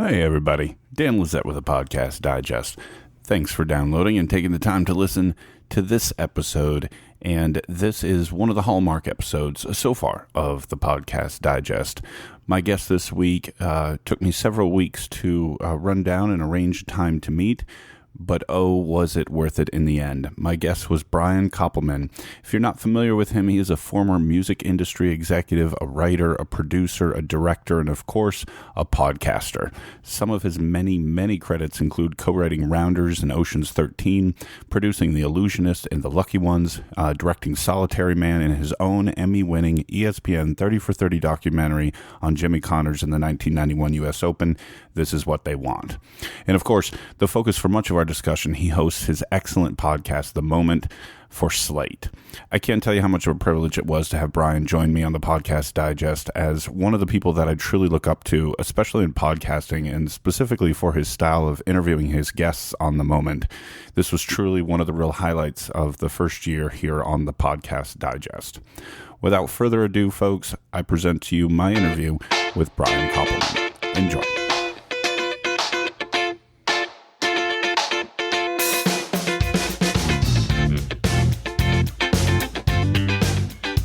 Hey everybody, Dan Lizette with a Podcast Digest. Thanks for downloading and taking the time to listen to this episode. And this is one of the hallmark episodes so far of the Podcast Digest. My guest this week took me several weeks to run down and arrange time to meet. But oh, was it worth it in the end? My guest was Brian Koppelman. If you're not familiar with him, he is a former music industry executive, a writer, a producer, a director, and of course, a podcaster. Some of his many, many credits include co-writing Rounders and Ocean's 13, producing The Illusionist and The Lucky Ones, directing Solitary Man, and his own Emmy-winning ESPN 30 for 30 documentary on Jimmy Connors in the 1991 U.S. Open, This Is What They Want. And of course, the focus for much of our discussion, he hosts his excellent podcast, The Moment, for Slate. I can't tell you how much of a privilege it was to have Brian join me on the Podcast Digest as one of the people that I truly look up to, especially in podcasting, and specifically for his style of interviewing his guests on The Moment. This was truly one of the real highlights of the first year here on the Podcast Digest. Without further ado, folks, I present to you my interview with Brian Koppelman. Enjoy.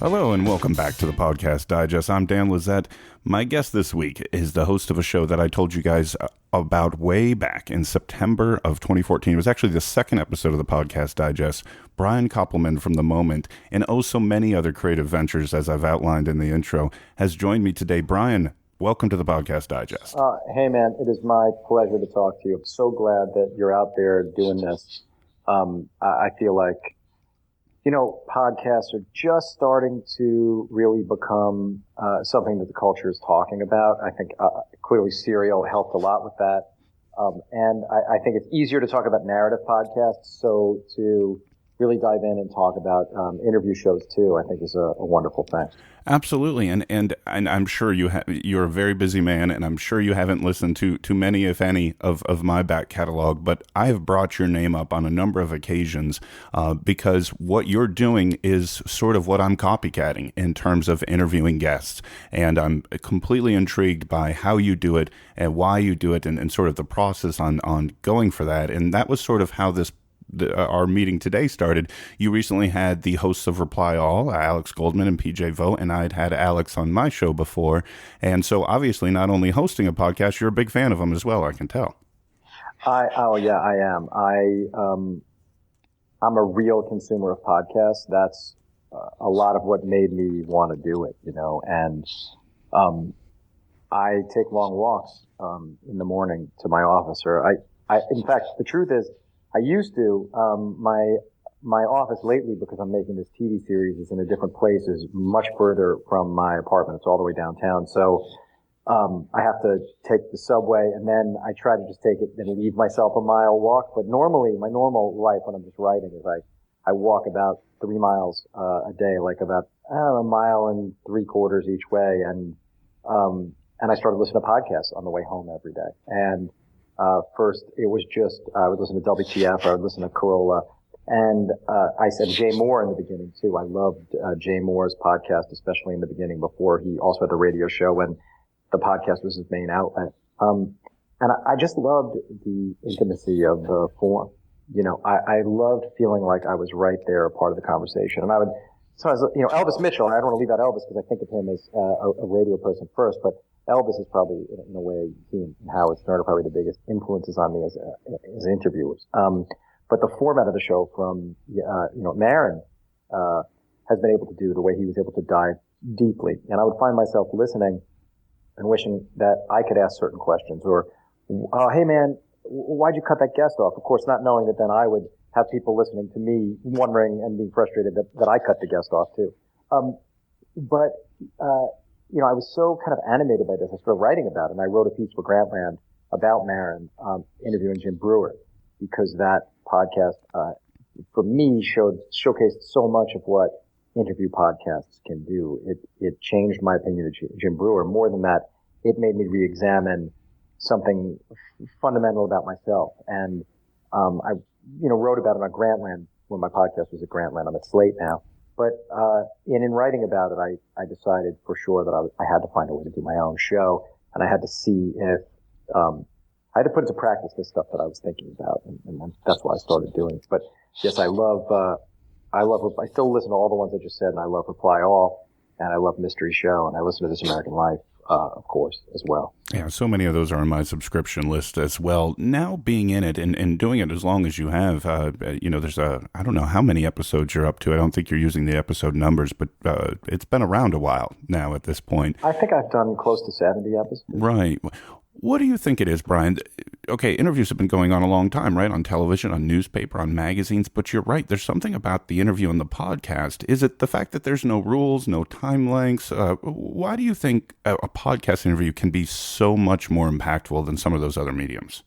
Hello and welcome back to the Podcast Digest. I'm Dan Lizette. My guest this week is the host of a show that I told you guys about way back in September of 2014. It was actually the second episode of the Podcast Digest. Brian Koppelman from The Moment and oh so many other creative ventures, as I've outlined in the intro, has joined me today. Brian, welcome to the Podcast Digest. Hey man, it is my pleasure to talk to you. I'm so glad that you're out there doing this. I feel like podcasts are just starting to really become something that the culture is talking about. I think clearly Serial helped a lot with that. And I think it's easier to talk about narrative podcasts. So to really dive in and talk about interview shows too, I think is a wonderful thing. Absolutely, and I'm sure you're a very busy man, and I'm sure you haven't listened to many, if any, of my back catalog. But I have brought your name up on a number of occasions because what you're doing is sort of what I'm copycatting in terms of interviewing guests, and I'm completely intrigued by how you do it and why you do it, and sort of the process on going for that. And that was sort of how our meeting today started. You recently had the hosts of Reply All, Alex Goldman and PJ Vogt, and I'd had Alex on my show before. And so obviously not only hosting a podcast, you're a big fan of them as well, I can tell. I am. I'm a real consumer of podcasts. That's a lot of what made me want to do it, and I take long walks in the morning to my office, or in fact, the truth is, I used to, my office lately, because I'm making this TV series, is in a different place, is much further from my apartment. It's all the way downtown. So, I have to take the subway, and then I try to just take it and leave myself a mile walk. But normally, my normal life when I'm just writing is I walk about 3 miles, a day, like about, 1.75 miles each way. And I started listening to podcasts on the way home every day. And first, it was just, I would listen to WTF, I would listen to Corolla, and I said Jay Moore in the beginning, too. I loved Jay Moore's podcast, especially in the beginning, before he also had the radio show, and the podcast was his main outlet. And I just loved the intimacy of the form. I loved feeling like I was right there, a part of the conversation. And Elvis Mitchell, and I don't want to leave out Elvis because I think of him as a radio person first, but Elvis is probably, in a way, he and Howard Stern are probably the biggest influences on me as interviewers. But the format of the show from, Maron, has been able to do the way he was able to dive deeply. And I would find myself listening and wishing that I could ask certain questions or, hey man, why'd you cut that guest off? Of course, not knowing that then I would have people listening to me wondering and being frustrated that I cut the guest off too. I was so kind of animated by this. I started writing about it, and I wrote a piece for Grantland about Maron, interviewing Jim Brewer, because that podcast, for me, showcased so much of what interview podcasts can do. It changed my opinion of Jim Brewer. More than that, it made me re-examine something fundamental about myself. And I wrote about it on Grantland when my podcast was at Grantland. I'm at Slate now. But in writing about it, I decided for sure that I had to find a way to do my own show, and I had to see if I had to put into practice this stuff that I was thinking about, and that's why I started doing it. But yes, I still listen to all the ones I just said, and I love Reply All, and I love Mystery Show, and I listen to This American Life, of course, as well. Yeah, so many of those are on my subscription list as well. Now being in it and doing it as long as you have, there's I don't know how many episodes you're up to. I don't think you're using the episode numbers, but it's been around a while now at this point. I think I've done close to 70 episodes. Right. What do you think it is, Brian? Okay, interviews have been going on a long time, right? On television, on newspaper, on magazines, but you're right. There's something about the interview and the podcast. Is it the fact that there's no rules, no time lengths? Why do you think a podcast interview can be so much more impactful than some of those other mediums?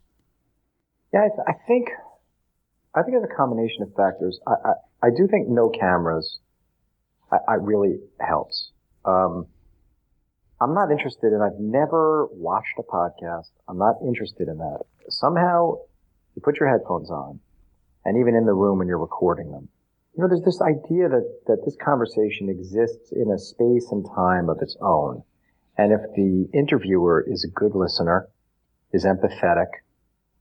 Yeah, I think it's a combination of factors. I do think no cameras I really helps. I'm not interested in, I've never watched a podcast. I'm not interested in that. Somehow you put your headphones on, and even in the room when you're recording them, there's this idea that this conversation exists in a space and time of its own. And if the interviewer is a good listener, is empathetic,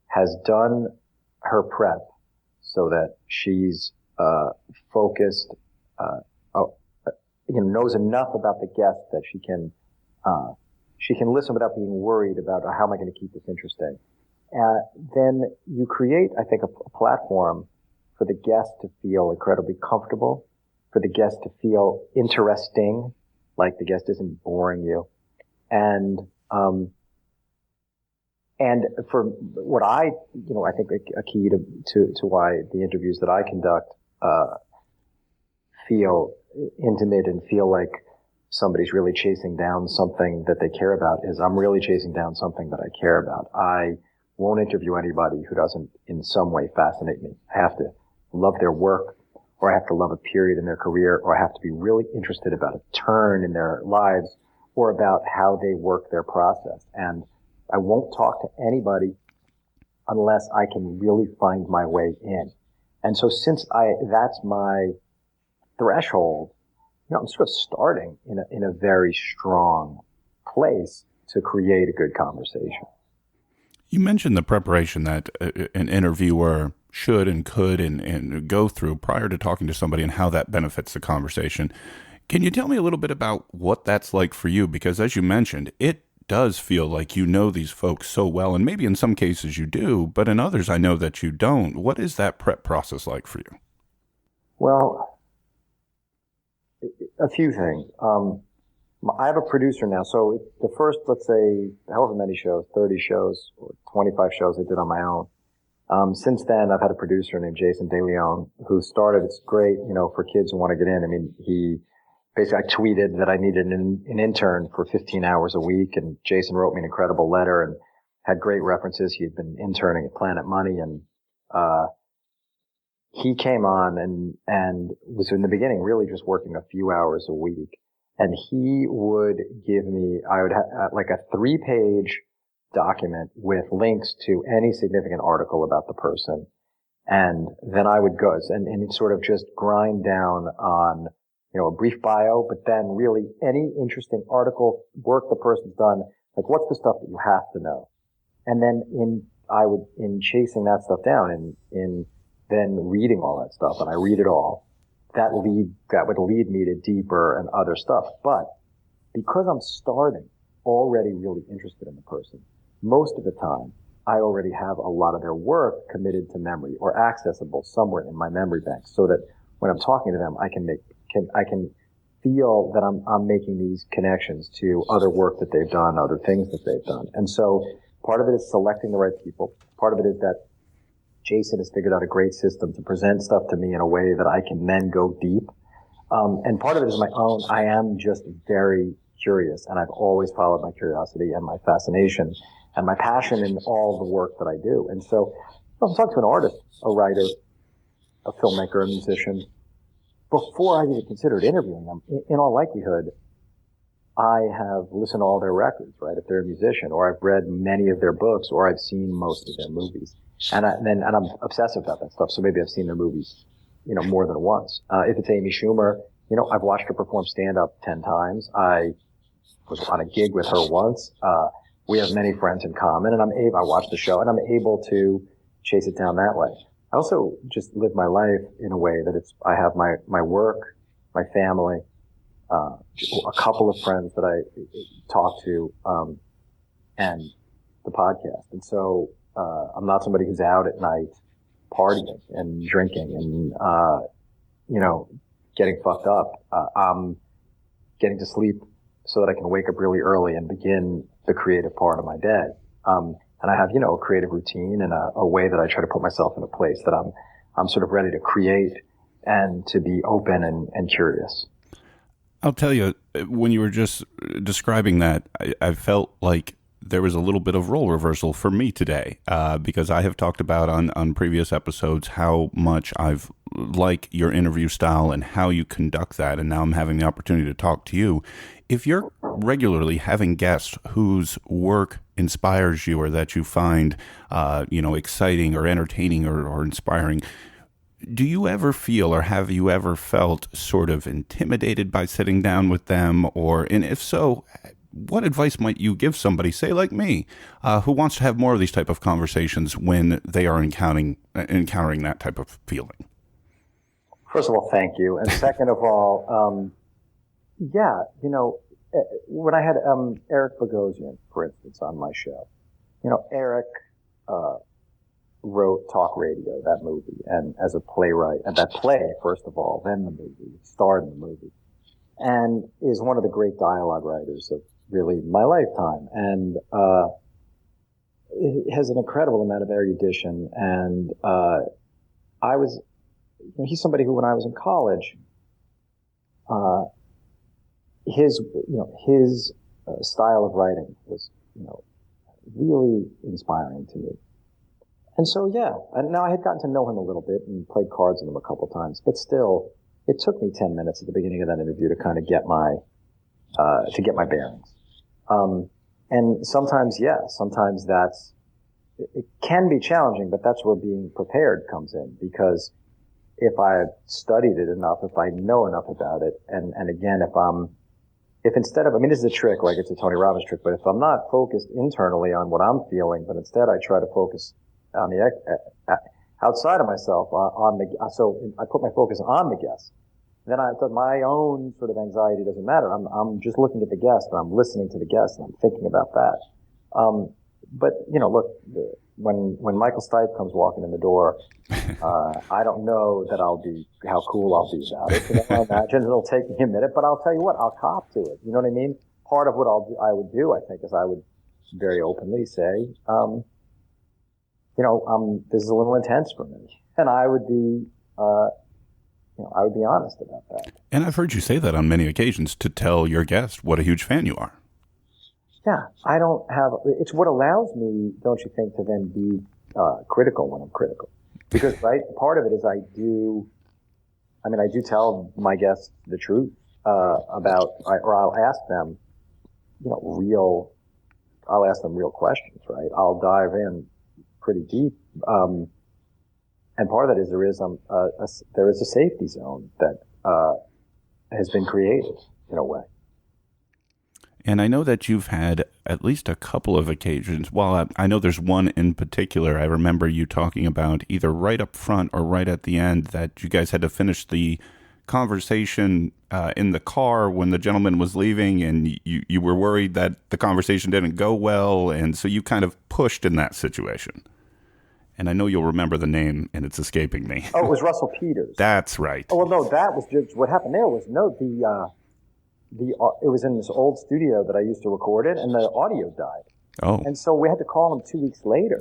has done her prep so that she's focused, knows enough about the guest that she can listen without being worried about how am I going to keep this interesting. Then you create, I think, a platform for the guest to feel incredibly comfortable, for the guest to feel interesting, like the guest isn't boring you. And for what I think a key to why the interviews that I conduct, feel intimate and feel like somebody's really chasing down something that they care about is I'm really chasing down something that I care about. I won't interview anybody who doesn't in some way fascinate me. I have to love their work, or I have to love a period in their career, or I have to be really interested about a turn in their lives, or about how they work their process. And I won't talk to anybody unless I can really find my way in. And so since that's my threshold, I'm sort of starting in a very strong place to create a good conversation. You mentioned the preparation that an interviewer should and could and go through prior to talking to somebody and how that benefits the conversation. Can you tell me a little bit about what that's like for you? Because as you mentioned, it does feel like you know these folks so well, and maybe in some cases you do, but in others I know that you don't. What is that prep process like for you? Well, a few things. I have a producer now, so the first, let's say, however many shows, 30 shows or 25 shows I did on my own. Since then, I've had a producer named Jason DeLeon who started, it's great, for kids who want to get in. I mean, I tweeted that I needed an intern for 15 hours a week, and Jason wrote me an incredible letter and had great references. He had been interning at Planet Money, and he came on and was in the beginning really just working a few hours a week. And he would give me, I would have like a 3-page document with links to any significant article about the person. And then I would go and sort of just grind down on, a brief bio, but then really any interesting article, work the person's done, like what's the stuff that you have to know? And then in chasing that stuff down in then reading all that stuff, and I read it all, that would lead me to deeper and other stuff. But because I'm starting already really interested in the person, most of the time I already have a lot of their work committed to memory or accessible somewhere in my memory bank, so that when I'm talking to them, I can feel that I'm making these connections to other work that they've done, other things that they've done. And so part of it is selecting the right people. Part of it is that Jason has figured out a great system to present stuff to me in a way that I can then go deep. And part of it is my own. I am just very curious, and I've always followed my curiosity and my fascination and my passion in all the work that I do. And so if I'm talking to an artist, a writer, a filmmaker, a musician, before I even considered interviewing them, in all likelihood, I have listened to all their records, right? If they're a musician, or I've read many of their books, or I've seen most of their movies. And I'm obsessive about that stuff. So maybe I've seen their movies, more than once. If it's Amy Schumer, I've watched her perform stand up 10 times. I was on a gig with her once. we have many friends in common, and I watch the show, and I'm able to chase it down that way. I also just live my life in a way that I have my work, my family, a couple of friends that I talk to, and the podcast. And so, I'm not somebody who's out at night partying and drinking and, getting fucked up. I'm getting to sleep so that I can wake up really early and begin the creative part of my day. And I have, a creative routine and a way that I try to put myself in a place that I'm sort of ready to create and to be open and curious. I'll tell you, when you were just describing that, I felt like there was a little bit of role reversal for me today, because I have talked about on previous episodes how much I've like your interview style and how you conduct that, and now I'm having the opportunity to talk to you. If you're regularly having guests whose work inspires you or that you find, exciting or entertaining or inspiring, do you ever feel, or have you ever felt sort of intimidated by sitting down with them? And if so, what advice might you give somebody, say like me, who wants to have more of these type of conversations when they are encountering that type of feeling? First of all, thank you. And second of all, when I had Eric Bogosian, for instance, on my show, Eric wrote Talk Radio, that movie, and as a playwright, and that play, first of all, then the movie, starred in the movie, and is one of the great dialogue writers of really my lifetime, and it has an incredible amount of erudition, and he's somebody who, when I was in college, his style of writing was, really inspiring to me. And so, and now I had gotten to know him a little bit and played cards with him a couple of times, but still, it took me 10 minutes at the beginning of that interview to kind of get my bearings. And sometimes it can be challenging, but that's where being prepared comes in, because if I've studied it enough, if I know enough about it, and again, if instead of, this is a trick, like it's a Tony Robbins trick, but if I'm not focused internally on what I'm feeling, but instead I try to focus on the outside of myself, so I put my focus on the guest. Then my own sort of anxiety doesn't matter. I'm just looking at the guest, and I'm listening to the guest, and I'm thinking about that. But look, when Michael Stipe comes walking in the door, I don't know how cool I'll be about it. I imagine it'll take me a minute, but I'll tell you what, I'll cop to it. You know what I mean? Part of what I would do, I think, is I would very openly say, this is a little intense for me, and I would be honest about that. And I've heard you say that on many occasions, to tell your guest what a huge fan you are. Yeah, it's what allows me, don't you think, to then be critical when I'm critical. Because, right, part of it is I do tell my guests the truth or I'll ask them, I'll ask them real questions, right? I'll dive in pretty deep. And part of that is there is a safety zone that has been created in a way. And I know that you've had at least a couple of occasions. Well, I know there's one in particular. I remember you talking about either right up front or right at the end that you guys had to finish the conversation in the car when the gentleman was leaving, and you were worried that the conversation didn't go well, and so you kind of pushed in that situation. And I know you'll remember the name, and it's escaping me. Oh, it was Russell Peters. That's right. Oh, well, no, that was just what happened there was it was in this old studio that I used to record it, and the audio died. Oh. And so we had to call him 2 weeks later.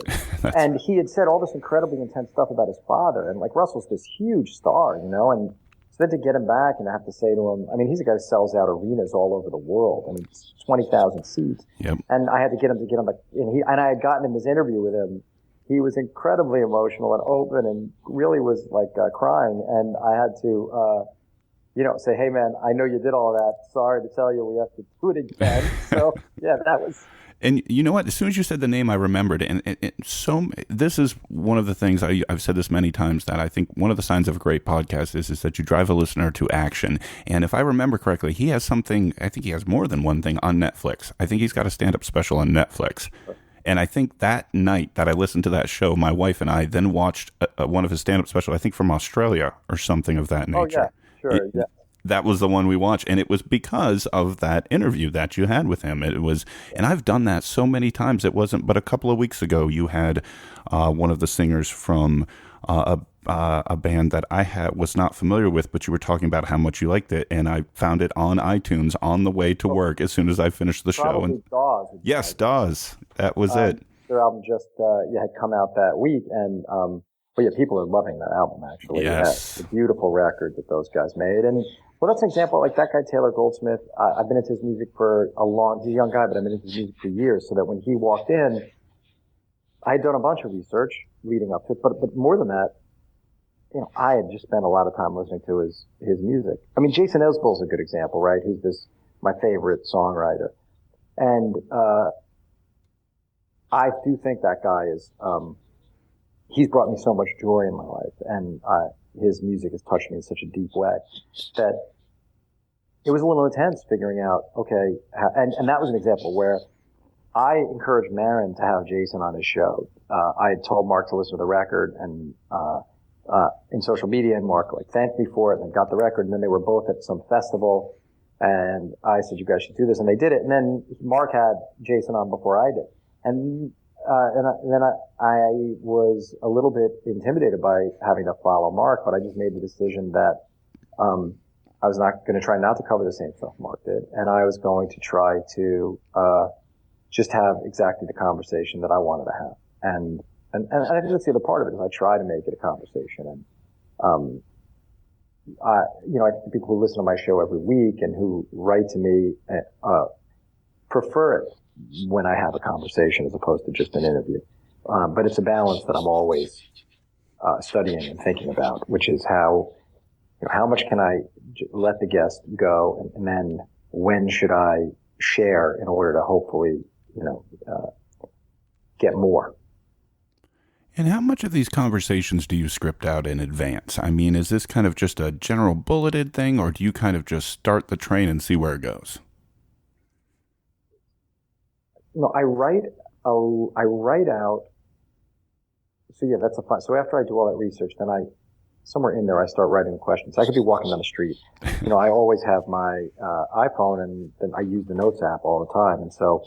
And he had said all this incredibly intense stuff about his father. And like, Russell's this huge star, and so then to get him back and I have to say to him, he's a guy who sells out arenas all over the world. 20,000 seats. Yep. And I had to get him and I had gotten in this interview with him. He was incredibly emotional and open and really was like crying. And I had to, say, hey man, I know you did all that. Sorry to tell you, we have to do it again. So yeah, that was. And you know what? As soon as you said the name, I remembered. And this is one of the things I've said this many times, that I think one of the signs of a great podcast is that you drive a listener to action. And if I remember correctly, he has something. I think he has more than one thing on Netflix. I think he's got a stand-up special on Netflix. And I think that night that I listened to that show, my wife and I then watched one of his stand-up specials, I think from Australia or something of that nature. Oh, yeah, sure, yeah. That was the one we watched, and it was because of that interview that you had with him. It was, and I've done that so many times. It wasn't but a couple of weeks ago. You had one of the singers from a band that I was not familiar with, but you were talking about how much you liked it, and I found it on iTunes on the way to work as soon as I finished the show. And Dawes. Yes, Dawes. That was it. Their album just had come out that week, and but yeah, people are loving that album. Actually, yes, it's a beautiful record that those guys made. And well, that's an example. Like that guy Taylor Goldsmith, I've been into his music for he's a young guy, but I've been into his music for years. So that when he walked in, I had done a bunch of research leading up to it. But more than that, I had just spent a lot of time listening to his music. I mean, Jason Isbell's a good example, right? Who's my favorite songwriter. And I do think that guy is, he's brought me so much joy in my life, and his music has touched me in such a deep way that it was a little intense figuring out, okay, and that was an example where I encouraged Maron to have Jason on his show. I had told Marc to listen to the record, and in social media, and Marc thanked me for it, and got the record, and then they were both at some festival, and I said, you guys should do this, and they did it, and then Marc had Jason on before I did, and then I was a little bit intimidated by having to follow Marc, but I just made the decision that I was not going to try not to cover the same stuff Marc did, and I was going to try to just have exactly the conversation that I wanted to have. And I think that's the other part of it, is I try to make it a conversation. And I think the people who listen to my show every week and who write to me prefer it when I have a conversation as opposed to just an interview. But it's a balance that I'm always studying and thinking about, which is how much can I let the guest go, and then when should I share in order to hopefully, get more. And how much of these conversations do you script out in advance? I mean, is this kind of just a general bulleted thing, or do you kind of just start the train and see where it goes? No, I write out. So yeah, that's so after I do all that research, then somewhere in there, I start writing the questions. I could be walking down the street. I always have my iPhone, and then I use the Notes app all the time. And so,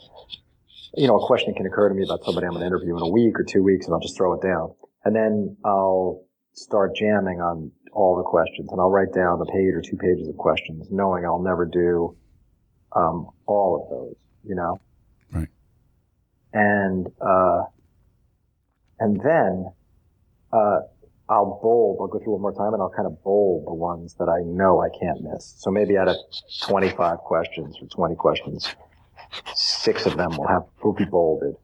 a question can occur to me about somebody I'm going to interview in a week or 2 weeks, and I'll just throw it down. And then I'll start jamming on all the questions, and I'll write down a page or 2 pages of questions, knowing I'll never do all of those, Right. And then I'll go through one more time, and I'll kind of bold the ones that I know I can't miss. So maybe out of 25 questions or 20 questions, 6 of them will be bolded.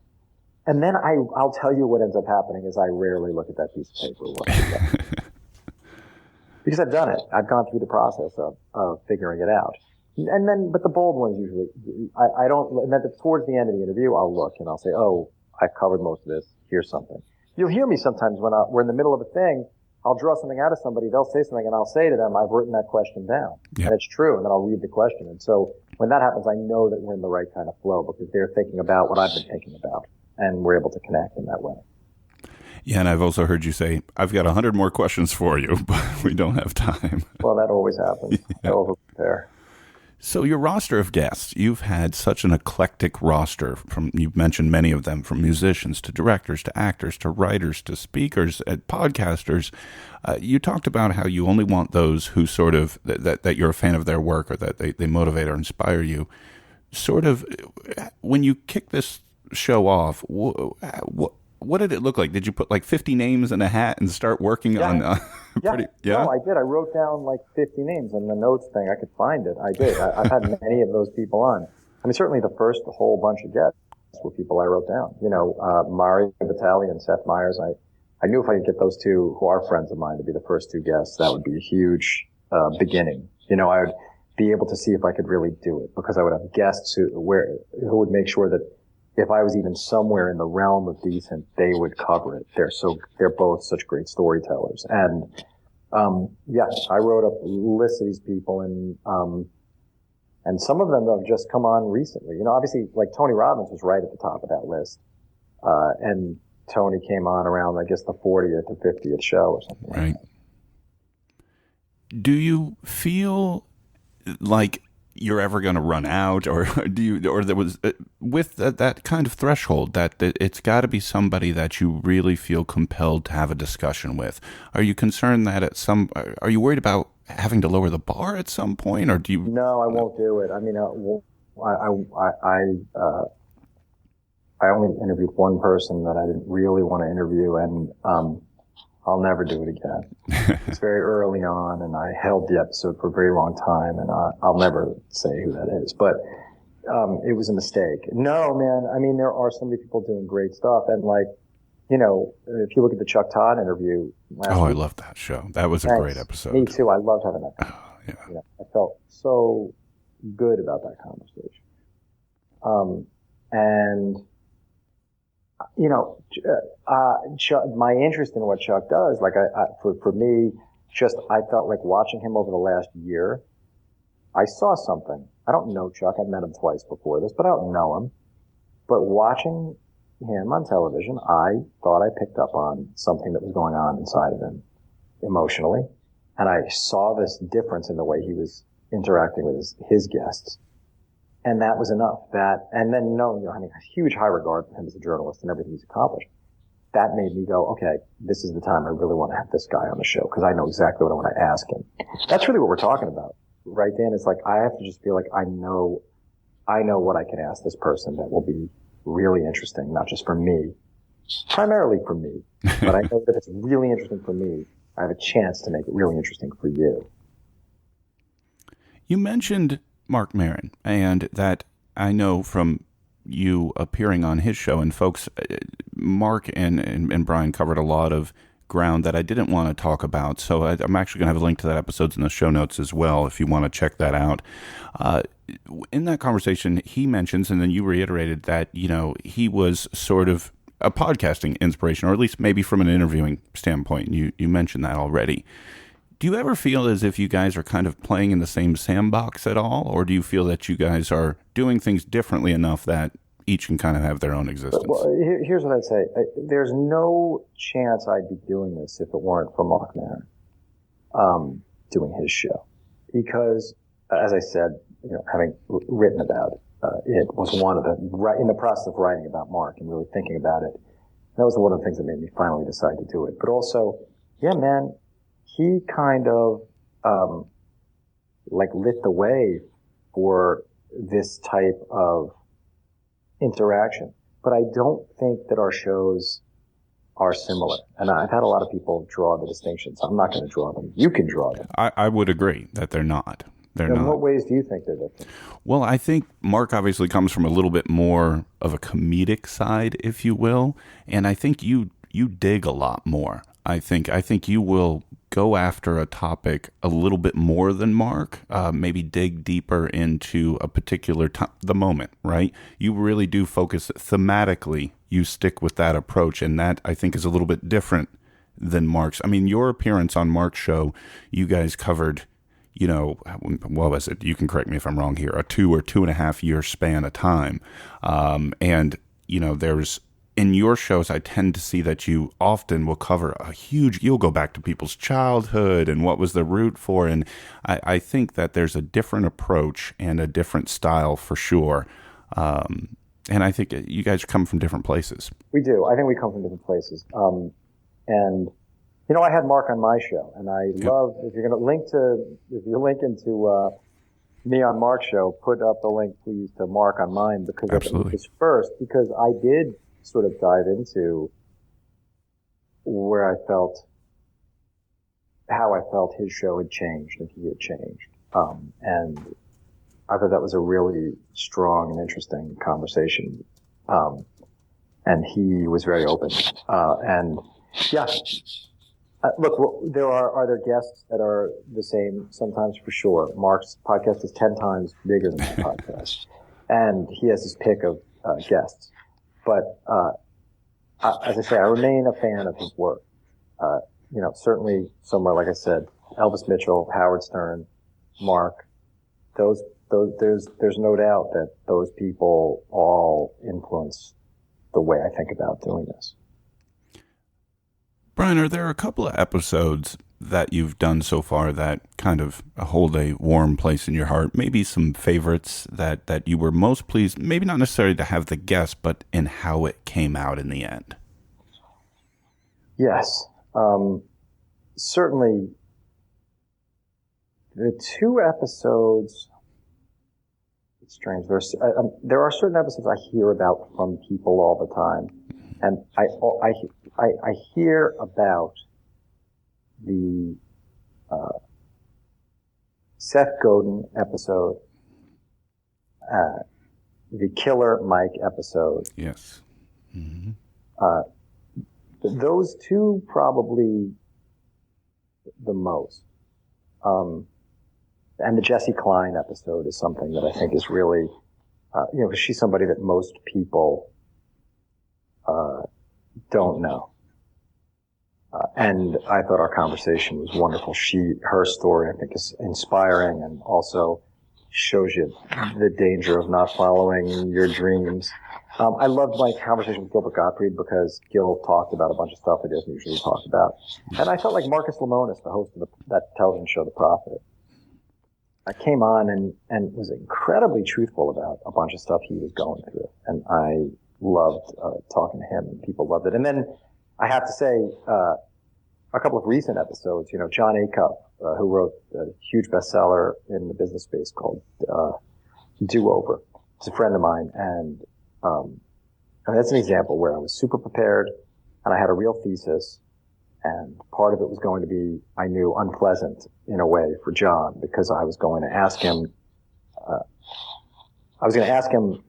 And then I'll tell you what ends up happening is I rarely look at that piece of paper. Because I've done it. I've gone through the process of figuring it out. And then, but the bold ones usually, I don't, and then towards the end of the interview, I'll look and I'll say, oh, I've covered most of this. Here's something. You'll hear me sometimes when we're in the middle of a thing, I'll draw something out of somebody, they'll say something, and I'll say to them, I've written that question down. Yep. And it's true, and then I'll read the question. And so when that happens, I know that we're in the right kind of flow because they're thinking about what I've been thinking about, and we're able to connect in that way. Yeah, and I've also heard you say, I've got 100 more questions for you, but we don't have time. Well, that always happens. I over-prepare. So your roster of guests, you've had such an eclectic roster. You've mentioned many of them, from musicians to directors to actors to writers to speakers and podcasters. You talked about how you only want those who sort of, that you're a fan of their work or that they motivate or inspire you. Sort of, when you kick this show off, what did it look like? Did you put 50 names in a hat and start working on? Yeah. No, I did. I wrote down 50 names in the notes thing. I could find it. I did. I've had many of those people on. I mean, certainly the first whole bunch of guests were people I wrote down. Mario Batali and Seth Meyers. I knew if I could get those two, who are friends of mine, to be the first 2 guests, that would be a huge beginning. I would be able to see if I could really do it because I would have guests who would make sure that if I was even somewhere in the realm of decent, they would cover it. They're both such great storytellers. And, yes, I wrote up lists of these people, and some of them have just come on recently. You know, obviously, like Tony Robbins was right at the top of that list. And Tony came on around, I guess, the 40th or 50th show or something. Right. Like that. Do you feel like you're ever going to run out, or there was with that kind of threshold that it's got to be somebody that you really feel compelled to have a discussion with? Are you concerned that are you worried about having to lower the bar at some point, or do you? No, I won't do it. I mean, I only interviewed one person that I didn't really want to interview, and I'll never do it again. It's very early on, and I held the episode for a very long time, and I'll never say who that is. But it was a mistake. No, man. I mean, there are so many people doing great stuff, and like, you know, if you look at the Chuck Todd interview last week, I loved that show. That was a great episode. Me too. I loved having that conversation. Yeah. You know, I felt so good about that conversation. And you know, Chuck, my interest in what Chuck does, like for me, I felt like watching him over the last year, I saw something. I don't know Chuck. I've met him twice before this, but I don't know him. But watching him on television, I thought I picked up on something that was going on inside of him emotionally. And I saw this difference in the way he was interacting with his guests. And that was enough. And then having a huge high regard for him as a journalist and everything he's accomplished, that made me go, okay, this is the time I really want to have this guy on the show, because I know exactly what I want to ask him. That's really what we're talking about, right, Dan? It's like, I have to just feel like I know what I can ask this person that will be really interesting, not just for me, primarily for me, but I know that if it's really interesting for me, I have a chance to make it really interesting for you. You mentioned Marc Maron, and that I know from you appearing on his show, and folks, Mark and Brian covered a lot of ground that I didn't want to talk about, so I'm actually going to have a link to that episode in the show notes as well if you want to check that out. In that conversation, he mentions, and then you reiterated that, you know, he was sort of a podcasting inspiration, or at least maybe from an interviewing standpoint. You mentioned that already. Do you ever feel as if you guys are kind of playing in the same sandbox at all, or do you feel that you guys are doing things differently enough that each can kind of have their own existence? Well, here's what I'd say. There's no chance I'd be doing this if it weren't for Marc Maron doing his show. Because, as I said, you know, having written about it was one of in the process of writing about Marc and really thinking about it, that was one of the things that made me finally decide to do it. But also, yeah, man, he kind of like lit the way for this type of interaction. But I don't think that our shows are similar. And I've had a lot of people draw the distinctions. I'm not going to draw them. You can draw them. I would agree that they're not. In what ways do you think they're different? Well, I think Marc obviously comes from a little bit more of a comedic side, if you will. And I think you dig a lot more. I think you will go after a topic a little bit more than Marc, maybe dig deeper into a particular the moment, right? You really do focus thematically. You stick with that approach, and that, I think, is a little bit different than Marc's. I mean, your appearance on Marc's show, you guys covered, you know, what was it? You can correct me if I'm wrong here, a 2 or 2.5 year span of time. And, you know, in your shows, I tend to see that you often will cover you'll go back to people's childhood and what was the root for. And I think that there's a different approach and a different style for sure. And I think you guys come from different places. We do. I think we come from different places. And, you know, I had Marc on my show, and I love, if you're linking to me on Marc's show, put up the link, please, to Marc on mine, because Absolutely. It was first, because I did sort of dive into how I felt his show had changed and he had changed. And I thought that was a really strong and interesting conversation. And he was very open. And yeah, look, are there guests that are the same sometimes, for sure. Marc's podcast is 10 times bigger than my podcast. And he has his pick of guests. But as I say, I remain a fan of his work. Certainly somewhere, like I said, Elvis Mitchell, Howard Stern, Mark, there's no doubt that those people all influence the way I think about doing this. Brian, are there a couple of episodes that you've done so far that kind of hold a warm place in your heart? Maybe some favorites that you were most pleased, maybe not necessarily to have the guest, but in how it came out in the end? Yes. Certainly the two episodes, it's strange. There are certain episodes I hear about from people all the time. And I hear about the Seth Godin episode, the Killer Mike episode. Yes. Mm-hmm. Those two probably the most. And the Jessie Klein episode is something that I think is really, because she's somebody that most people don't know. And I thought our conversation was wonderful. Her story, I think, is inspiring and also shows you the danger of not following your dreams. I loved my conversation with Gilbert Gottfried because Gil talked about a bunch of stuff that he doesn't usually talk about. And I felt like Marcus Lemonis, the host of that television show, The Prophet, I came on and was incredibly truthful about a bunch of stuff he was going through. And I loved talking to him, and people loved it. And then I have to say, a couple of recent episodes, John Acuff, who wrote a huge bestseller in the business space called Do-Over. He's a friend of mine, and that's an example where I was super prepared, and I had a real thesis, and part of it was going to be, I knew, unpleasant in a way for John, because I was going to ask him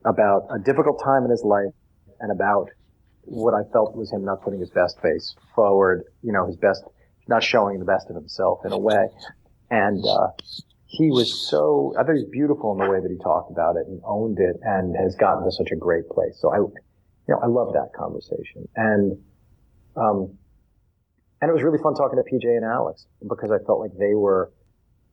about a difficult time in his life and about what I felt was him not putting his best face forward, his best, not showing the best of himself in a way. And he was I thought he was beautiful in the way that he talked about it and owned it and has gotten to such a great place. So I love that conversation. And it was really fun talking to PJ and Alex because I felt like they were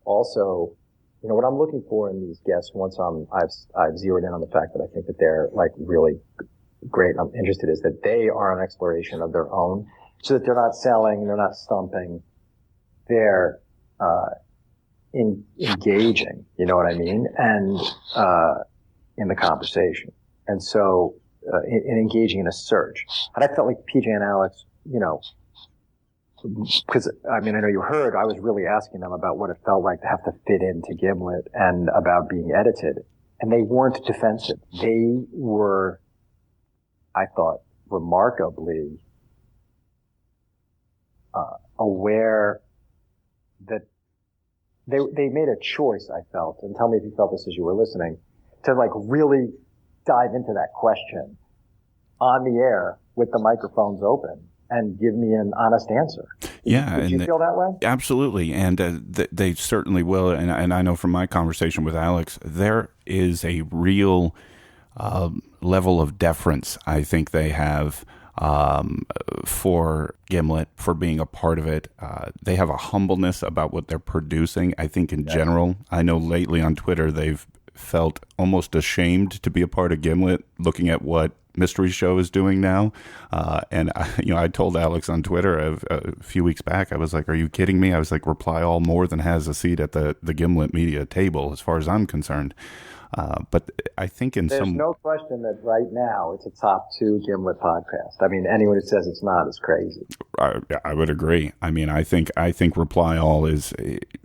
also, what I'm looking for in these guests once I've zeroed in on the fact that I think that they're like really great, I'm interested, is that they are an exploration of their own, so that they're not selling, they're not stumping, they're engaging, you know what I mean, and in the conversation. And so in engaging in a search. And I felt like PJ and Alex, because, I know you heard, I was really asking them about what it felt like to have to fit into Gimlet and about being edited. And they weren't defensive. They were, I thought, remarkably aware that they made a choice, I felt, and tell me if you felt this as you were listening, to like really dive into that question on the air with the microphones open and give me an honest answer. Did you feel that way? Absolutely, and they certainly will. And I know from my conversation with Alex, there is a real level of deference I think they have for Gimlet, for being a part of it. They have a humbleness about what they're producing, I think, in general. I know lately on Twitter they've felt almost ashamed to be a part of Gimlet, looking at what Mystery Show is doing now. And I told Alex on Twitter a few weeks back, I was like, are you kidding me? I was like, Reply All more than has a seat at the Gimlet media table, as far as I'm concerned. But I think there's no question that right now it's a top 2 Gimlet podcast. Anyone who says it's not is crazy. I would agree. I think Reply All is,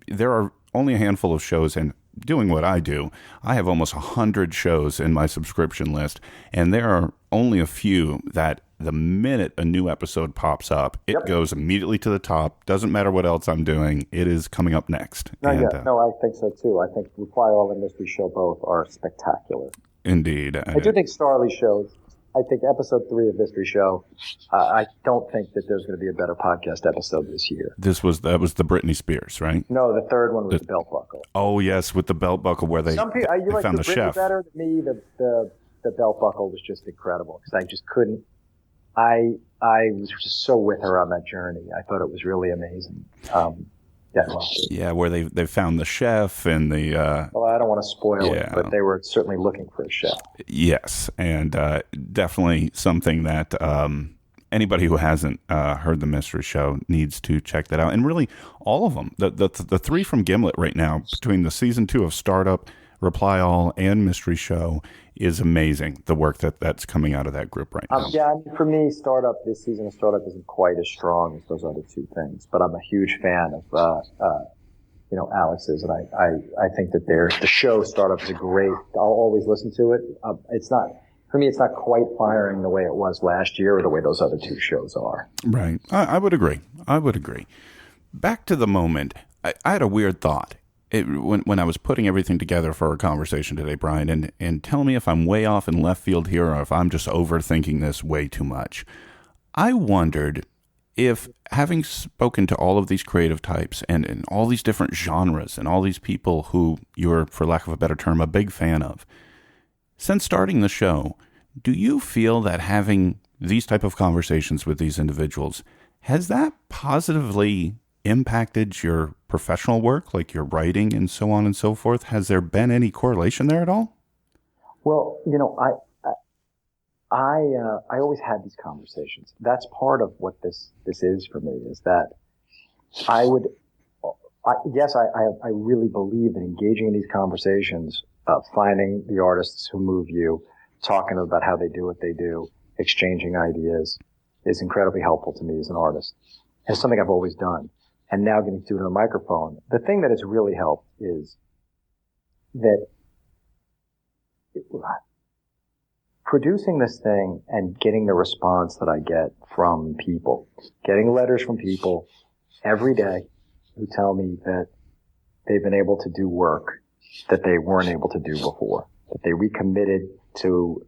there are only a handful of shows, and doing what I do, I have almost 100 shows in my subscription list, and there are only a few that the minute a new episode pops up, it goes immediately to the top. Doesn't matter what else I'm doing, it is coming up next. No, I think so too. I think Reply All and Mystery Show both are spectacular. Indeed. I do think Starley shows. I think episode 3 of Mystery Show, I don't think that there's going to be a better podcast episode this year. That was the Britney Spears, right? No, the third one was the belt buckle. Oh, yes, with the belt buckle where they found the chef. Better than me, the belt buckle was just incredible because I just couldn't. I was just so with her on that journey. I thought it was really amazing. Yeah, I loved it. Yeah, where they found the chef and the. Well, I don't want to spoil it, but they were certainly looking for a chef. Yes, and definitely something that anybody who hasn't heard the mystery show needs to check that out. And really, all of them, the three from Gimlet right now, between the season 2 of Startup, Reply All, and Mystery Show, is amazing. The work that's coming out of that group right now. Yeah, I mean, for me, this season of Startup isn't quite as strong as those other two things, but I'm a huge fan of Alex's, and I think that the show Startup is a great. I'll always listen to it. It's not. For me, it's not quite firing the way it was last year or the way those other two shows are. Right. I would agree. Back to the moment, I had a weird thought when I was putting everything together for our conversation today, Brian, and tell me if I'm way off in left field here or if I'm just overthinking this way too much. I wondered if, having spoken to all of these creative types and all these different genres and all these people who you're, for lack of a better term, a big fan of, since starting the show, do you feel that having these type of conversations with these individuals, has that positively impacted your professional work, like your writing and so on and so forth? Has there been any correlation there at all? Well, I always had these conversations. That's part of what this is for me, is that I really believe in engaging in these conversations, finding the artists who move you, talking about how they do what they do, exchanging ideas is incredibly helpful to me as an artist. It's something I've always done. And now getting to do it on a microphone. The thing that has really helped is that producing this thing and getting the response that I get from people, getting letters from people every day who tell me that they've been able to do work that they weren't able to do before, that they recommitted to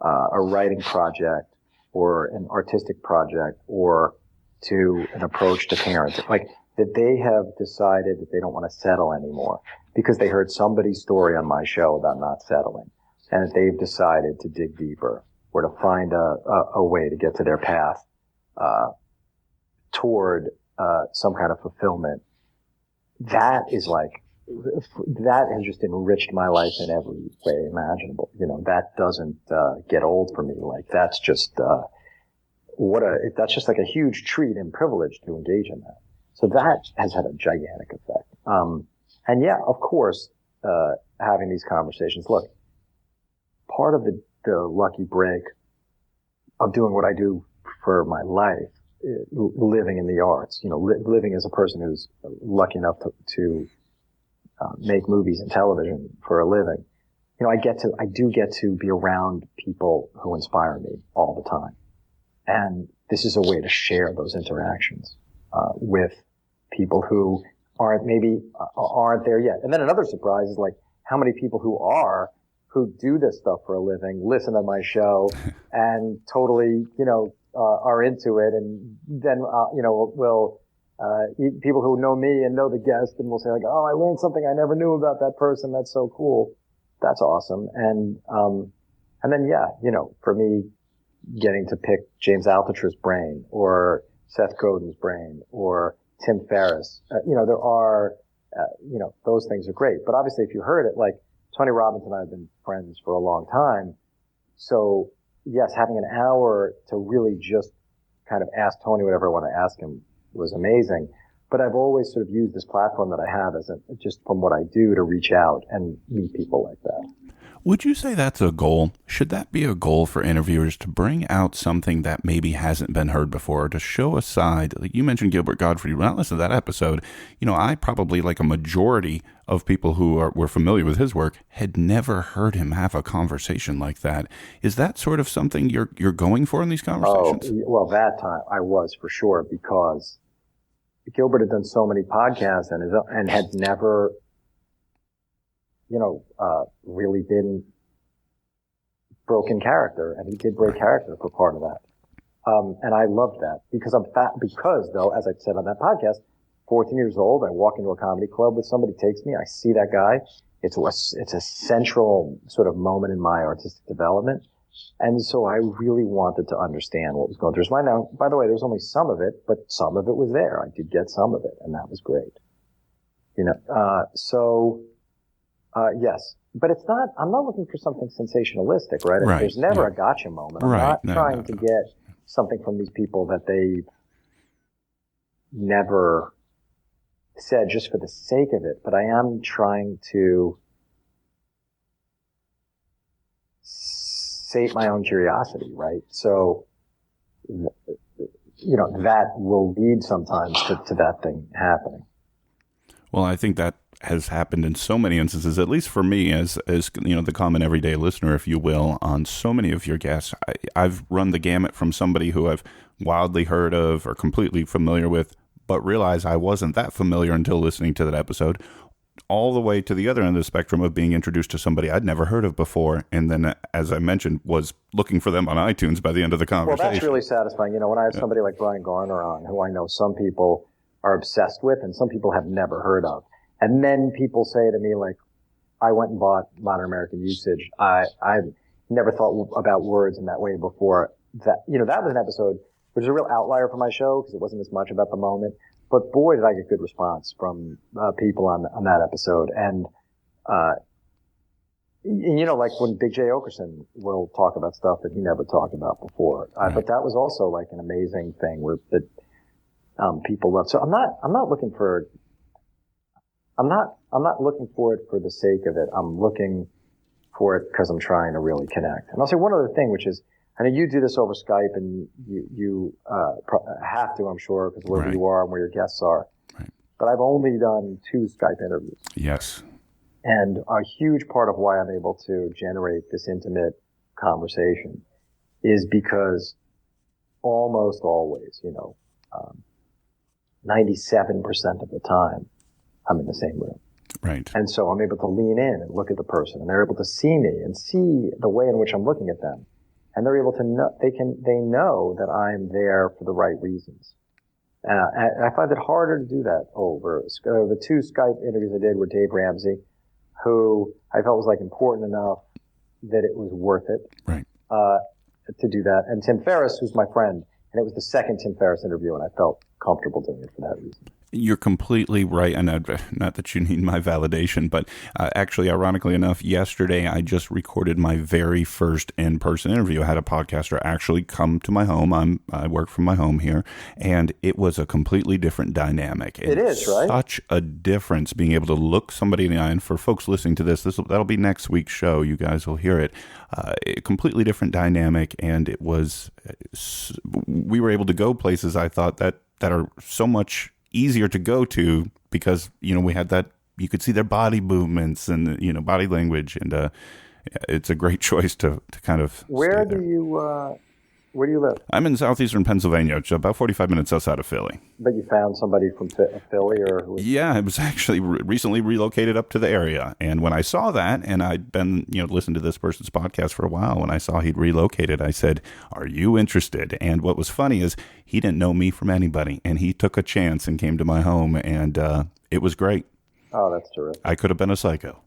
a writing project or an artistic project or to an approach to parenting. Like, that they have decided that they don't want to settle anymore because they heard somebody's story on my show about not settling, and that they've decided to dig deeper or to find a way to get to their path toward some kind of fulfillment. That has just enriched my life in every way imaginable. That doesn't get old for me. Like, that's just that's just like a huge treat and privilege to engage in that. So that has had a gigantic effect. And yeah, of course, having these conversations. Look, part of the lucky break of doing what I do for my life, living in the arts, living as a person who's lucky enough to make movies and television for a living. I do get to be around people who inspire me all the time. And this is a way to share those interactions with people who aren't there yet. And then another surprise is like how many people who do this stuff for a living, listen to my show and totally, are into it. And then, will people who know me and know the guest and will say like, oh, I learned something I never knew about that person. That's so cool. That's awesome. And then, yeah, for me, getting to pick James Altucher's brain or Seth Godin's brain or Tim Ferriss, there are, those things are great. But obviously, if you heard it, like Tony Robbins and I have been friends for a long time. So yes, having an hour to really just kind of ask Tony whatever I want to ask him was amazing. But I've always sort of used this platform that I have just from what I do to reach out and meet people like that. Would you say that's a goal? Should that be a goal for interviewers, to bring out something that maybe hasn't been heard before, to show a side? Like you mentioned Gilbert Gottfried. When I listened to that episode, I probably, like a majority of people who were familiar with his work, had never heard him have a conversation like that. Is that sort of something you're going for in these conversations? Oh, well, that time I was, for sure, because Gilbert had done so many podcasts and had never really been broken character, and he did break character for part of that. And I loved that because though, as I said on that podcast, 14 years old, I walk into a comedy club with somebody, takes me, I see that guy, It's a central sort of moment in my artistic development. And so I really wanted to understand what was going through his mind. Now, by the way, there's only some of it, but some of it was there. I did get some of it, and that was great. Yes. But I'm not looking for something sensationalistic, right? Right. There's never a gotcha moment. I'm not trying to get something from these people that they never said just for the sake of it. But I am trying to sate my own curiosity, right? So, that will lead sometimes to that thing happening. Well, I think that has happened in so many instances, at least for me as the common everyday listener, if you will, on so many of your guests. I've run the gamut from somebody who I've wildly heard of or completely familiar with, but realized I wasn't that familiar until listening to that episode, all the way to the other end of the spectrum of being introduced to somebody I'd never heard of before. And then, as I mentioned, was looking for them on iTunes by the end of the conversation. Well, that's really satisfying. When I have somebody like Brian Garner on, who I know some people are obsessed with and some people have never heard of. And then people say to me, like, I went and bought Modern American Usage. I've never thought about words in that way before. That was an episode which is a real outlier for my show because it wasn't as much about the moment. But boy, did I get good response from people on that episode. And like when Big J. Okerson will talk about stuff that he never talked about before. But that was also like an amazing thing where people love. So I'm not looking for it for the sake of it. I'm looking for it because I'm trying to really connect. And I'll say one other thing, which is, I know you do this over Skype, and you have to, I'm sure, because wherever you are and where your guests are. Right. But I've only done 2 Skype interviews. Yes. And a huge part of why I'm able to generate this intimate conversation is because almost always, 97% of the time, I'm in the same room. Right. And so I'm able to lean in and look at the person, and they're able to see me and see the way in which I'm looking at them. And they're able to know, they know that I'm there for the right reasons. And I find it harder to do that over. The 2 Skype interviews I did were Dave Ramsey, who I felt was like important enough that it was worth it. Right. To do that. And Tim Ferriss, who's my friend, and it was the second Tim Ferriss interview, and I felt comfortable doing it for that reason. You're completely right, and not that you need my validation, but actually, ironically enough, yesterday I just recorded my very first in-person interview. I had a podcaster actually come to my home. I work from my home here, and it was a completely different dynamic. It is, right? Such a difference being able to look somebody in the eye, and for folks listening to that'll be next week's show. You guys will hear it. A completely different dynamic, and it was. We were able to go places I thought that are so much easier to go to because, we had that, you could see their body movements and, body language. And it's a great choice to kind of Where do you live? I'm in southeastern Pennsylvania, which is about 45 minutes outside of Philly. But you found somebody from Philly or? Yeah, I was actually recently relocated up to the area. And when I saw that, and I'd been, listening to this person's podcast for a while, when I saw he'd relocated, I said, "Are you interested?" And what was funny is he didn't know me from anybody. And he took a chance and came to my home. And it was great. Oh, that's terrific. I could have been a psycho.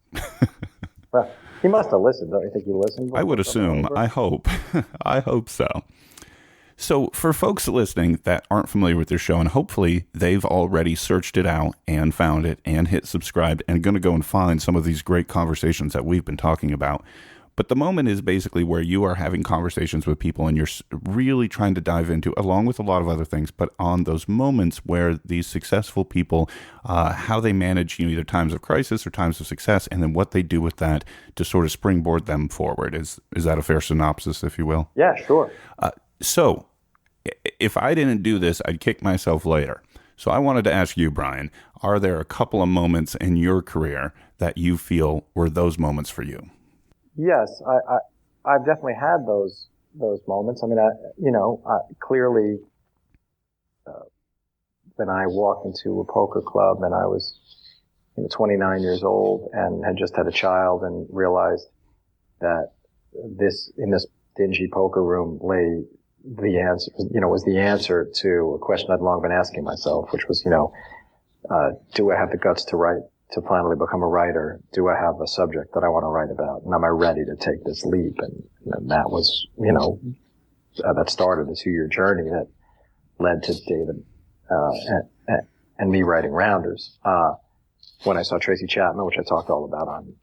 Well, he must have listened. Don't you think he listened? I would assume. I hope. I hope so. So for folks listening that aren't familiar with their show, and hopefully they've already searched it out and found it and hit subscribe and going to go and find some of these great conversations that we've been talking about. But the moment is basically where you are having conversations with people and you're really trying to dive into, along with a lot of other things, but on those moments where these successful people, how they manage either times of crisis or times of success, and then what they do with that to sort of springboard them forward. Is that a fair synopsis, if you will? Yeah, sure. So if I didn't do this, I'd kick myself later. So I wanted to ask you, Brian, are there a couple of moments in your career that you feel were those moments for you? Yes, I've definitely had those moments. I mean, clearly, when I walked into a poker club and I was 29 years old and had just had a child and realized that in this dingy poker room lay the answer, was the answer to a question I'd long been asking myself, which was, do I have the guts to to finally become a writer, do I have a subject that I want to write about? And am I ready to take this leap? And that was, that started a 2-year journey that led to David, and me writing Rounders. When I saw Tracy Chapman, which I talked all about on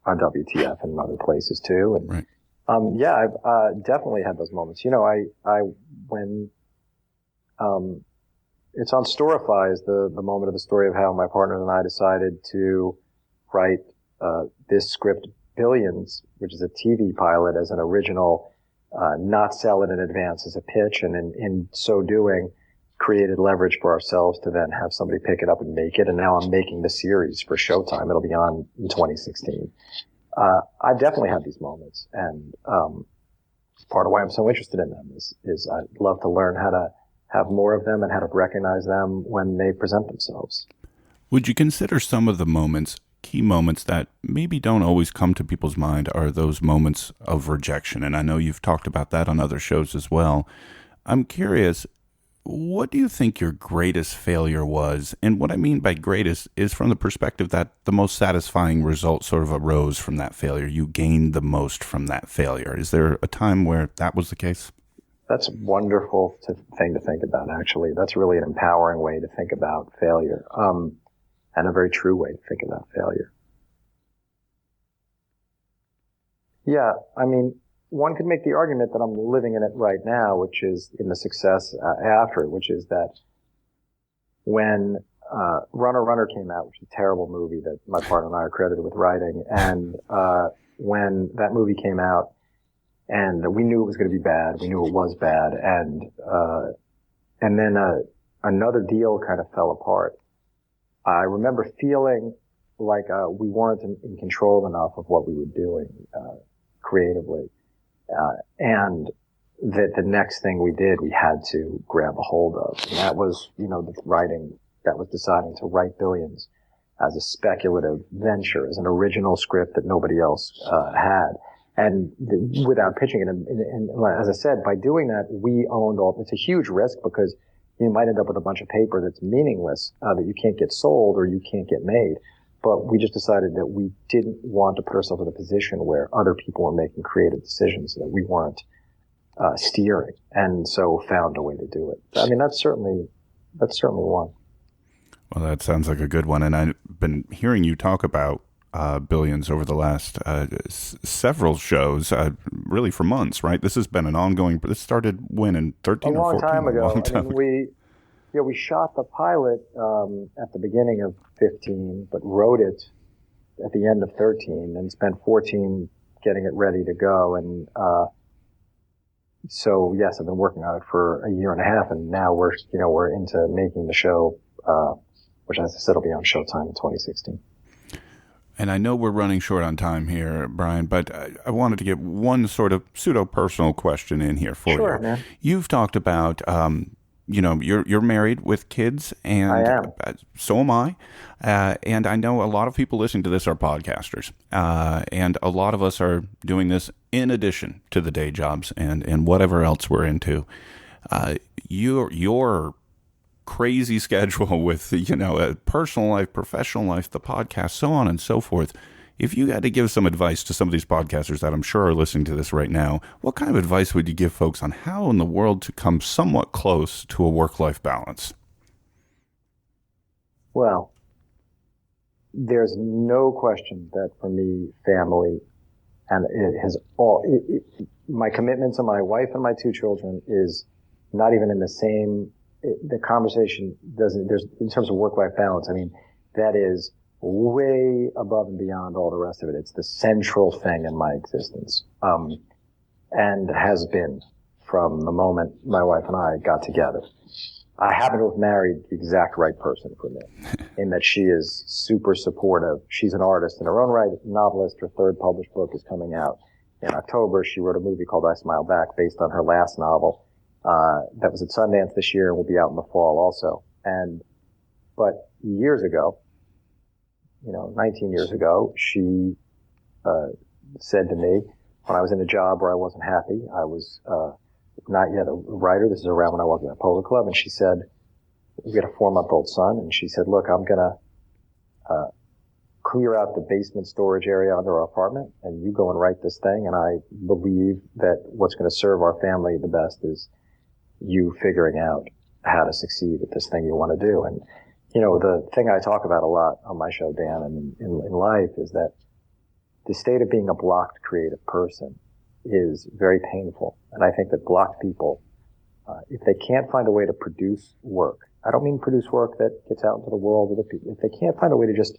WTF and other places too. And, right. I've definitely had those moments. When it's on Storify is the moment of the story of how my partner and I decided to write this script, Billions, which is a TV pilot, as an original, not sell it in advance as a pitch, and in so doing, created leverage for ourselves to then have somebody pick it up and make it. And now I'm making the series for Showtime. It'll be on in 2016. I've definitely had these moments, and part of why I'm so interested in them is I'd love to learn how to have more of them and how to recognize them when they present themselves. Would you consider some of the moments, key moments that maybe don't always come to people's mind, are those moments of rejection? And I know you've talked about that on other shows as well. I'm curious, what do you think your greatest failure was? And what I mean by greatest is from the perspective that the most satisfying result sort of arose from that failure. You gained the most from that failure. Is there a time where that was the case? That's a wonderful thing to think about, actually. That's really an empowering way to think about failure, and a very true way to think about failure. Yeah, I mean, one could make the argument that I'm living in it right now, which is in the success after it, which is that when Runner came out, which is a terrible movie that my partner and I are credited with writing, and when that movie came out, and we knew it was going to be bad, we knew it was bad, and then another deal kind of fell apart. I remember feeling like we weren't in control enough of what we were doing creatively. And that the next thing we did, we had to grab a hold of. And that was, the writing, that was deciding to write Billions as a speculative venture, as an original script that nobody else had. And without pitching it. And as I said, by doing that, we owned all. It's a huge risk because you might end up with a bunch of paper that's meaningless, that you can't get sold or you can't get made. But we just decided that we didn't want to put ourselves in a position where other people were making creative decisions that we weren't steering, and so found a way to do it. I mean, that's certainly one. Well, that sounds like a good one, and I've been hearing you talk about Billions over the last several shows, really for months, right? This has been an ongoing. This started when, in 13 or 14? A long time ago. We shot the pilot at the beginning of 15, but wrote it at the end of 13, and spent 14 getting it ready to go. And so, yes, I've been working on it for a year and a half, and now we're into making the show, which, as I said, will be on Showtime in 2016. And I know we're running short on time here, Brian, but I wanted to get one sort of pseudo-personal question in here for you. Sure, man. You've talked about, you're married with kids, and I am. So am I. And I know a lot of people listening to this are podcasters, and a lot of us are doing this in addition to the day jobs and whatever else we're into. Your crazy schedule with, a personal life, professional life, the podcast, so on and so forth. If you had to give some advice to some of these podcasters that I'm sure are listening to this right now, what kind of advice would you give folks on how in the world to come somewhat close to a work-life balance? Well, there's no question that for me, family, and it has my commitment to my wife and my 2 children is not even in the same. The conversation doesn't. There's in terms of work-life balance. I mean, that is way above and beyond all the rest of it. It's the central thing in my existence, and has been from the moment my wife and I got together. I happen to have married the exact right person for me, in that she is super supportive. She's an artist in her own right, novelist. Her 3rd published book is coming out in October. She wrote a movie called I Smile Back based on her last novel. That was at Sundance this year and will be out in the fall also. But years ago, 19 years ago, she said to me, when I was in a job where I wasn't happy, I was not yet a writer. This is around when I was at a polo club, and she said, we had a 4-month-old son, and she said, look, I'm gonna clear out the basement storage area under our apartment, and you go and write this thing. And I believe that what's going to serve our family the best is you figuring out how to succeed at this thing you want to do. And, the thing I talk about a lot on my show, Dan, and in life is that the state of being a blocked creative person is very painful. And I think that blocked people, if they can't find a way to produce work, I don't mean produce work that gets out into the world with the people. If they can't find a way to just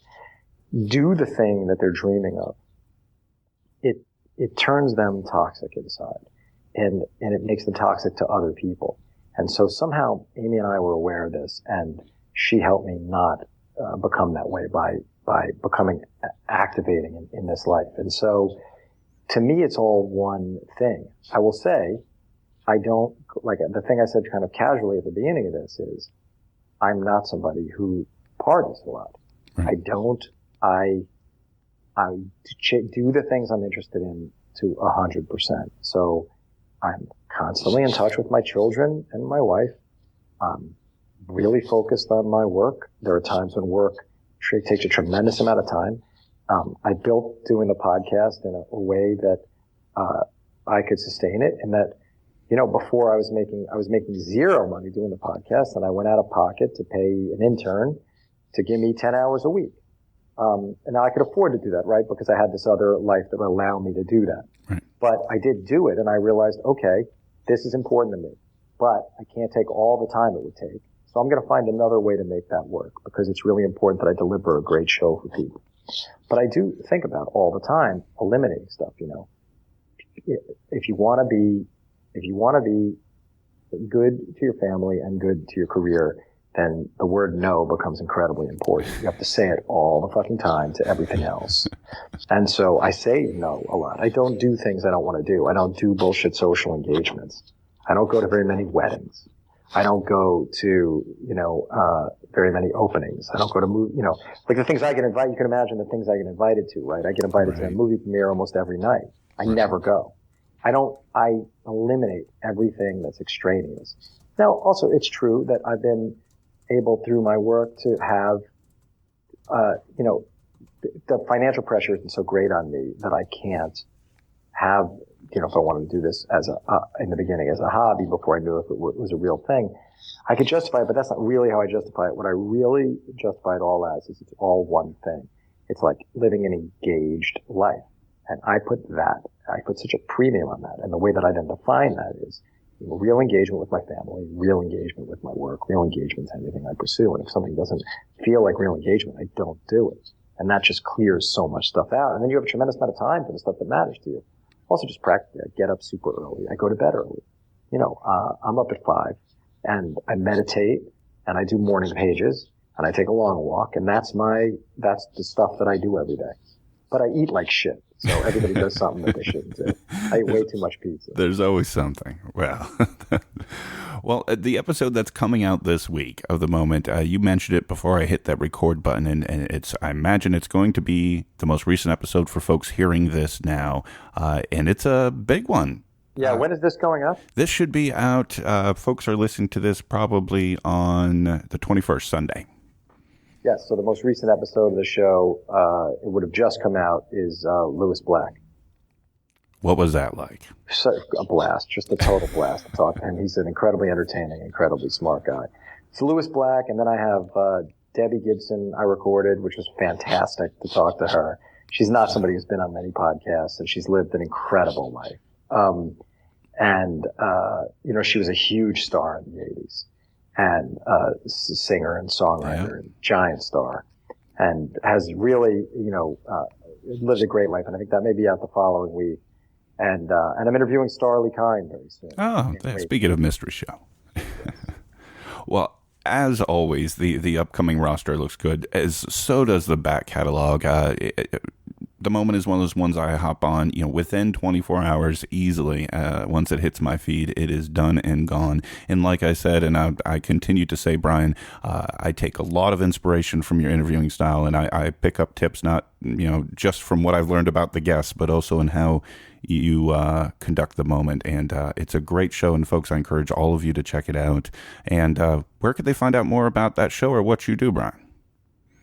do the thing that they're dreaming of, it turns them toxic inside, and it makes them toxic to other people. And so somehow Amy and I were aware of this, and she helped me not become that way by becoming activating in this life. And so to me, it's all one thing. I will say, I don't, like the thing I said kind of casually at the beginning of this is, I'm not somebody who parties a lot. Right. I do the things I'm interested in to 100%. So I'm constantly in touch with my children and my wife. I'm really focused on my work. There are times when work takes a tremendous amount of time. I built doing the podcast in a way that I could sustain it, and that, before I was making zero money doing the podcast, and I went out of pocket to pay an intern to give me 10 hours a week. And now I could afford to do that, right? Because I had this other life that would allow me to do that. Right. But I did do it, and I realized, okay, this is important to me, but I can't take all the time it would take. So I'm going to find another way to make that work, because it's really important that I deliver a great show for people. But I do think about all the time eliminating stuff, If you want to be good to your family and good to your career, then the word no becomes incredibly important. You have to say it all the fucking time to everything else. And so I say no a lot. I don't do things I don't want to do. I don't do bullshit social engagements. I don't go to very many weddings. I don't go to, very many openings. I don't go to like the things I get invited, you can imagine the things I get invited to, right? I get invited to a movie premiere almost every night. I never go. I eliminate everything that's extraneous. Now, also, it's true that I've been able through my work to have, the financial pressure isn't so great on me that I can't have, if I wanted to do this in the beginning as a hobby before I knew if it was a real thing, I could justify it, but that's not really how I justify it. What I really justify it all as is it's all one thing. It's like living an engaged life. And I put such a premium on that. And the way that I then define that is real engagement with my family, real engagement with my work, real engagement in anything I pursue. And if something doesn't feel like real engagement, I don't do it. And that just clears so much stuff out. And then you have a tremendous amount of time for the stuff that matters to you. Also, just practically, I get up super early. I go to bed early. I'm up at 5 and I meditate and I do morning pages and I take a long walk. And that's the stuff that I do every day. But I eat like shit. So everybody does something that they shouldn't do. I eat way too much pizza. There's always something. Well, the episode that's coming out this week of The Moment, you mentioned it before I hit that record button, and I imagine it's going to be the most recent episode for folks hearing this now, and it's a big one. Yeah, when is this going up? This should be out. Folks are listening to this probably on the 21st, Sunday. Yes, so the most recent episode of the show, it would have just come out, is Lewis Black. What was that like? So, a blast, just a total blast to talk to him. He's an incredibly entertaining, incredibly smart guy. So Lewis Black, and then I have Debbie Gibson I recorded, which was fantastic to talk to her. She's not somebody who's been on many podcasts, and she's lived an incredible life. She was a huge star in the 80s. And singer and songwriter and giant star, and has really, lived a great life. And I think that may be out the following week. And I'm interviewing Starlee Kine very soon. Oh, speaking of mystery show. Well, as always, the upcoming roster looks good, so does the back catalog. The Moment is one of those ones I hop on, within 24 hours easily. Once it hits my feed, it is done and gone. And like I said, and I continue to say, Brian, I take a lot of inspiration from your interviewing style, and I pick up tips, not, just from what I've learned about the guests, but also in how you conduct The Moment. And it's a great show, and folks, I encourage all of you to check it out. And where could they find out more about that show or what you do, Brian?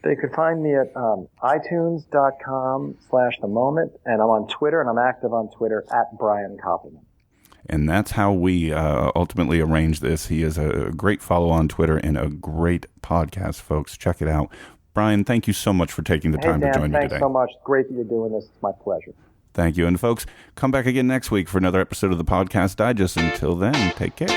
They could find me at itunes.com/themoment, and I'm on Twitter, and I'm active on Twitter at Brian Koppelman. And that's how we ultimately arrange this. He is a great follow on Twitter and a great podcast, folks. Check it out. Brian, thank you so much for taking the time to join me today. Thanks so much. Great that you're doing this. It's my pleasure. Thank you. And folks, come back again next week for another episode of the Podcast Digest. Until then, take care.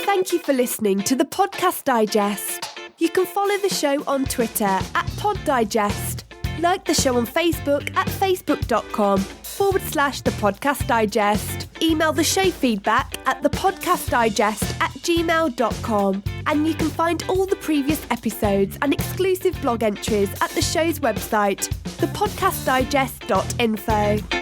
Thank you for listening to the Podcast Digest. You can follow the show on Twitter at PodDigest. Like the show on Facebook at facebook.com/The Podcast Digest. Email the show feedback at thepodcastdigest@gmail.com. And you can find all the previous episodes and exclusive blog entries at the show's website, thepodcastdigest.info.